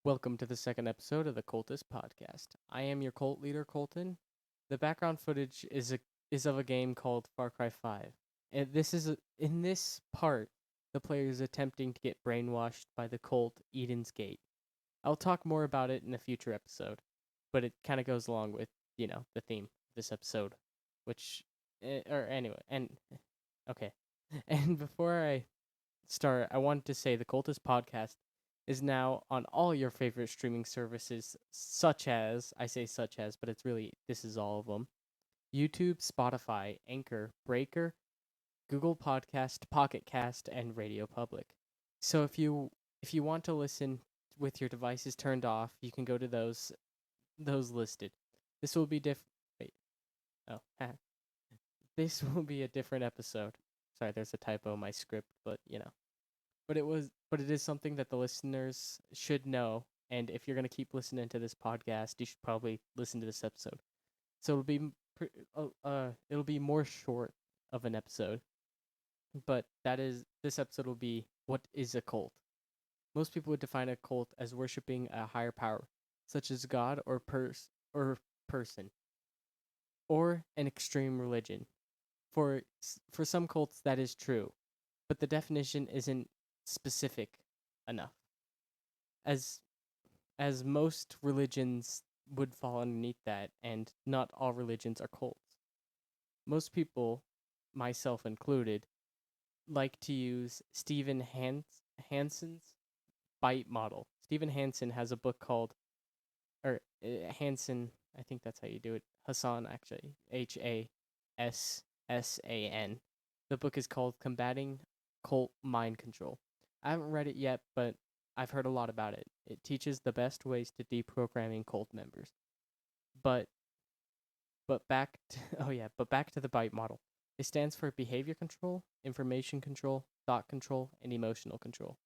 Welcome to the second episode of the Coltist podcast. I am your cult leader, Colton. The background footage is of a game called Far Cry 5. And in this part, the player is attempting to get brainwashed by the cult Eden's Gate. I'll talk more about it in a future episode, but it kind of goes along with, the theme of this episode, which or anyway, and okay. And before I start, I wanted to say the Cultist podcast is now on all your favorite streaming services, but it's really, this is all of them: YouTube, Spotify, Anchor, Breaker, Google Podcast, Pocket Cast, and Radio Public. So if you want to listen with your devices turned off, you can go to those listed. This will be diff. Wait, oh, this will be a different episode. Sorry, there's a typo in my script, but but it is something that the listeners should know. And if you're gonna keep listening to this podcast, you should probably listen to this episode. So it'll be more short of an episode, but this episode will be what is a cult. Most people would define a cult as worshiping a higher power, such as God or person, or an extreme religion. For some cults that is true, but the definition isn't specific enough. As as most religions would fall underneath that, and not all religions are cults. Most people, myself included, like to use Hansen's bite model. Stephen Hansen has a book called, or Hansen, I think that's how you do it. Hassan, actually, Hassan. The book is called Combating Cult Mind Control. I haven't read it yet, but I've heard a lot about it. It teaches the best ways to deprogramming cult members. But but back to the BITE model. It stands for behavior control, information control, thought control, and emotional control.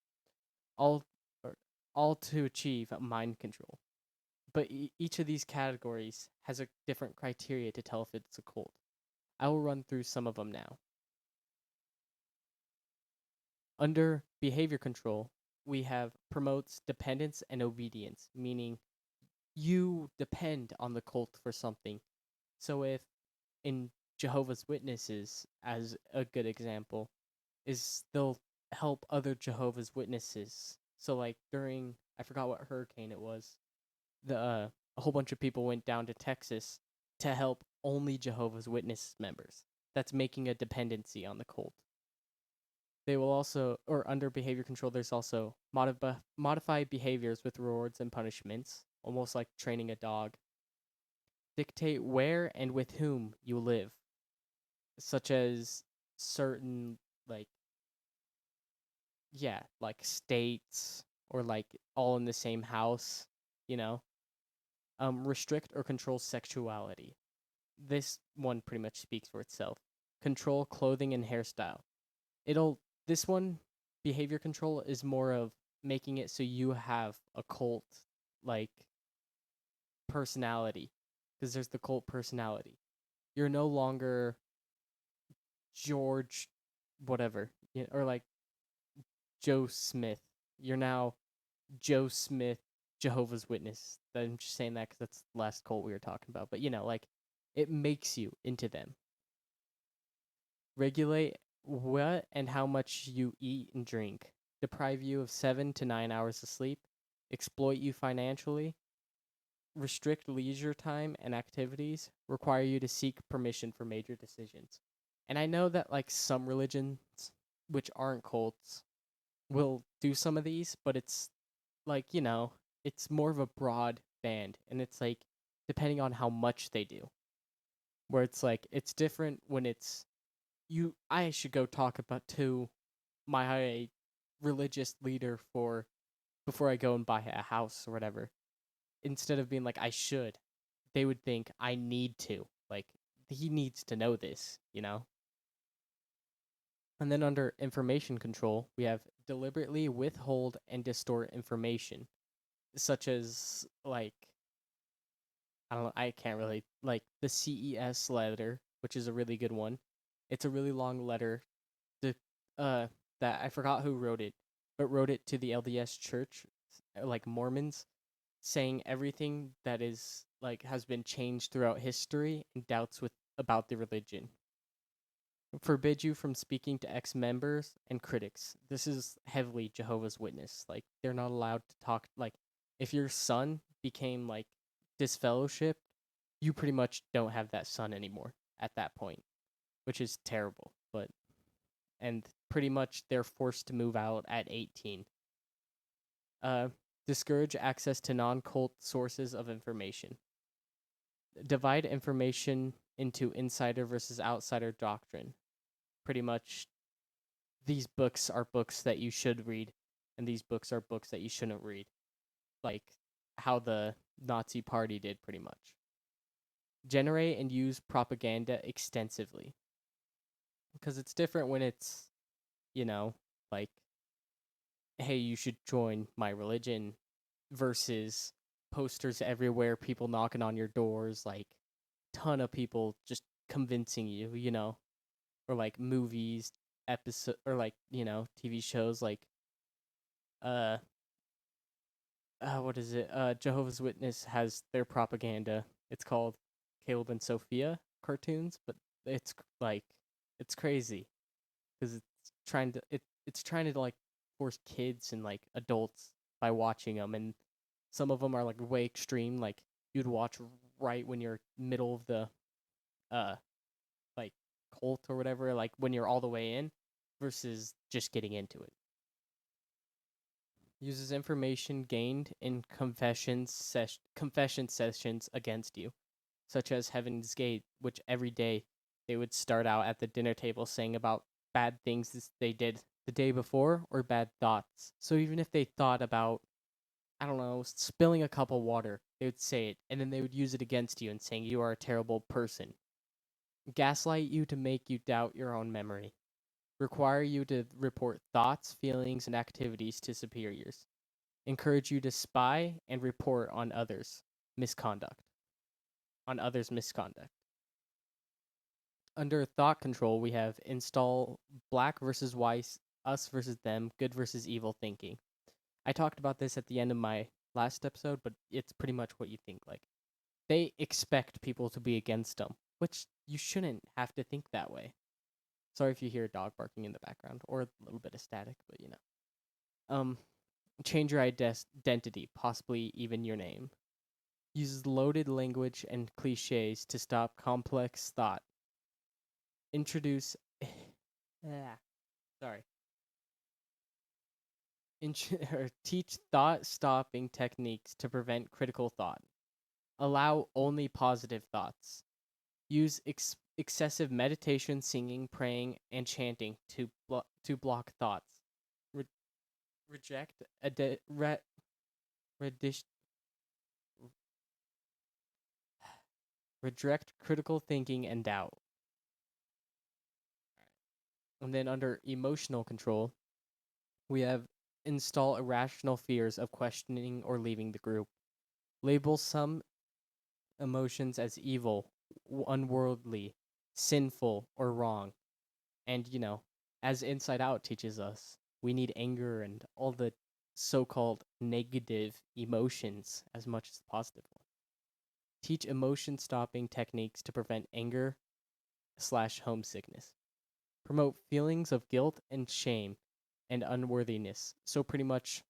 All or all to achieve mind control. But each of these categories has a different criteria to tell if it's a cult. I will run through some of them now. Under behavior control, we have promotes dependence and obedience, meaning you depend on the cult for something. So if in Jehovah's Witnesses, as a good example, is they'll help other Jehovah's Witnesses. So like during, I forgot what hurricane it was, a whole bunch of people went down to Texas to help only Jehovah's Witness members. That's making a dependency on the cult. They will also, or under behavior control, there's also modify behaviors with rewards and punishments, almost like training a dog. Dictate where and with whom you live, such as certain, like states, or like all in the same house, you know. Restrict or control sexuality. This one pretty much speaks for itself. Control clothing and hairstyle. This one, behavior control, is more of making it so you have a cult like personality, because there's the cult personality. You're no longer George whatever, or like Joe Smith. You're now Joe Smith, Jehovah's Witness. I'm just saying that because that's the last cult we were talking about. But like, it makes you into them. Regulate what and how much you eat and drink. Deprive you of 7 to 9 hours of sleep. Exploit you financially. Restrict leisure time and activities. Require you to seek permission for major decisions. And I know that like some religions, which aren't cults, will do some of these, but it's like, it's more of a broad band, and it's like depending on how much they do. Where it's like it's different when it's I should go talk about to my religious leader for before I go and buy a house or whatever. Instead of being like I should, they would think I need to. Like he needs to know this, And then under information control, we have deliberately withhold and distort information, such as like I don't know, I can't really, like the CES letter, which is a really good one. It's a really long letter to, that I forgot who wrote it, but wrote it to the LDS Church, like Mormons, saying everything that is like has been changed throughout history and doubts with about the religion. Forbid you from speaking to ex-members and critics. This is heavily Jehovah's Witness. Like they're not allowed to talk. Like if your son became like disfellowshipped, you pretty much don't have that son anymore at that point, which is terrible. But and pretty much they're forced to move out at 18. Uh, Discourage access to non-cult sources of information. Divide information into insider versus outsider doctrine. Pretty much, these books are books that you should read, and these books are books that you shouldn't read. Like how the Nazi Party did, pretty much. Generate and use propaganda extensively. Because it's different when it's, you know, like, hey, you should join my religion versus posters everywhere, people knocking on your doors, like, ton of people just convincing you, or like movies, episode, or like, TV shows like, uh, what is it? Jehovah's Witness has their propaganda. It's called Caleb and Sophia cartoons, but it's like, it's crazy because it's trying to like force kids and like adults by watching them, and some of them are like way extreme. Like you'd watch right when you're middle of the uh like cult or whatever, like when you're all the way in, versus just getting into it. Uses information gained in confession sessions against you, such as Heaven's Gate, which every day they would start out at the dinner table saying about bad things they did the day before or bad thoughts. So even if they thought about, I don't know, spilling a cup of water, they would say it, and then they would use it against you and saying you are a terrible person. Gaslight you to make you doubt your own memory. Require you to report thoughts, feelings, and activities to superiors. Encourage you to spy and report on others' misconduct. Under thought control, we have install black versus white, us versus them, good versus evil thinking. I talked about this at the end of my last episode, but it's pretty much what you think. Like, they expect people to be against them, which you shouldn't have to think that way. Sorry if you hear a dog barking in the background or a little bit of static, but change your identity, possibly even your name. Uses loaded language and cliches to stop complex thought. Introduce sorry. Or teach thought stopping techniques to prevent critical thought. Allow only positive thoughts. Use excessive meditation, singing, praying, and chanting to block thoughts. Reject reject critical thinking and doubt. And then under emotional control, we have install irrational fears of questioning or leaving the group. Label some emotions as evil, unworldly, sinful, or wrong. And, as Inside Out teaches us, we need anger and all the so-called negative emotions as much as positive ones. Teach emotion stopping techniques to prevent anger/homesickness. Promote feelings of guilt and shame and unworthiness. So pretty much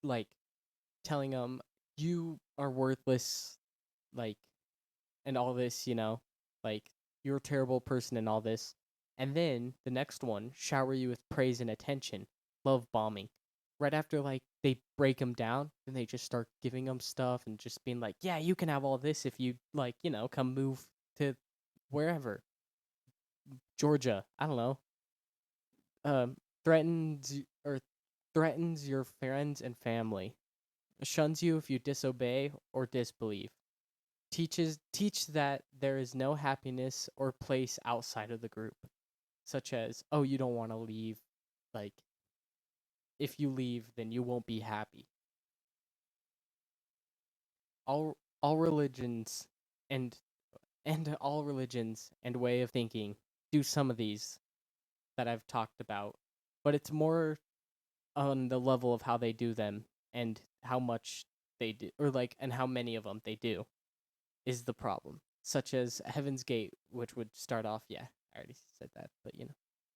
like telling them you are worthless, like, and all this, like you're a terrible person and all this. And then the next one, shower you with praise and attention, love bombing. Right after like they break them down, then they just start giving them stuff and just being like, yeah, you can have all this if you like, come move to wherever, Georgia. I don't know. Threatens your friends and family. Shuns you if you disobey or disbelieve. Teach that there is no happiness or place outside of the group, such as, oh, you don't want to leave, like if you leave then you won't be happy. All religions and all religions and way of thinking do some of these that I've talked about, but it's more on the level of how they do them and how much they do, or like, and how many of them they do, is the problem. Such as Heaven's Gate, which would start off, yeah, I already said that, but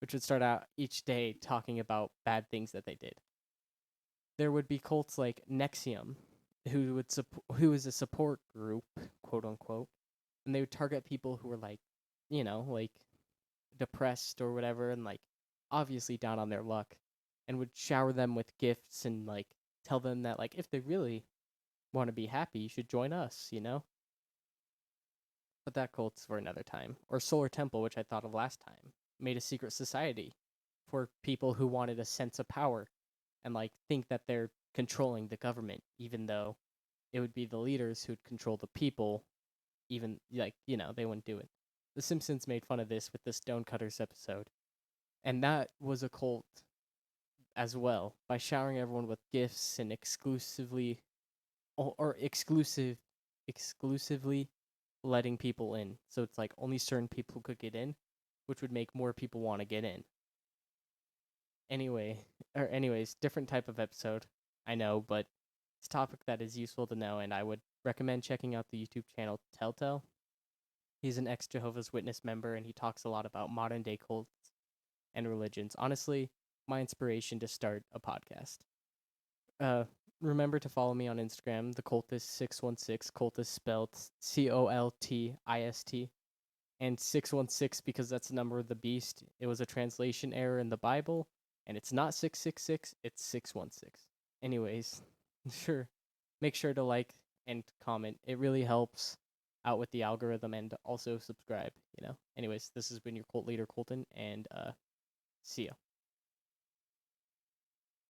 which would start out each day talking about bad things that they did. There would be cults like Nexium, who is a support group, quote unquote, and they would target people who were like, like depressed or whatever, and like obviously down on their luck, and would shower them with gifts and like tell them that like if they really want to be happy, you should join us. But that cult's for another time. Or Solar Temple, which I thought of last time, made a secret society for people who wanted a sense of power and like think that they're controlling the government, even though it would be the leaders who'd control the people, even like, they wouldn't do it. The Simpsons made fun of this with the Stonecutters episode. And that was a cult as well, by showering everyone with gifts and exclusively letting people in. So it's like only certain people could get in, which would make more people want to get in. Anyways, different type of episode, I know, but it's a topic that is useful to know, and I would recommend checking out the YouTube channel Telltale. He's an ex-Jehovah's Witness member, and he talks a lot about modern-day cults and religions. Honestly, my inspiration to start a podcast. Remember to follow me on Instagram, the Coltist616, Coltist spelled Coltist, and 616 because that's the number of the beast. It was a translation error in the Bible, and it's not 666, it's 616. Anyways, make sure to like and comment. It really helps out with the algorithm, and also subscribe. Anyways, this has been your cult leader, Colton, and see ya.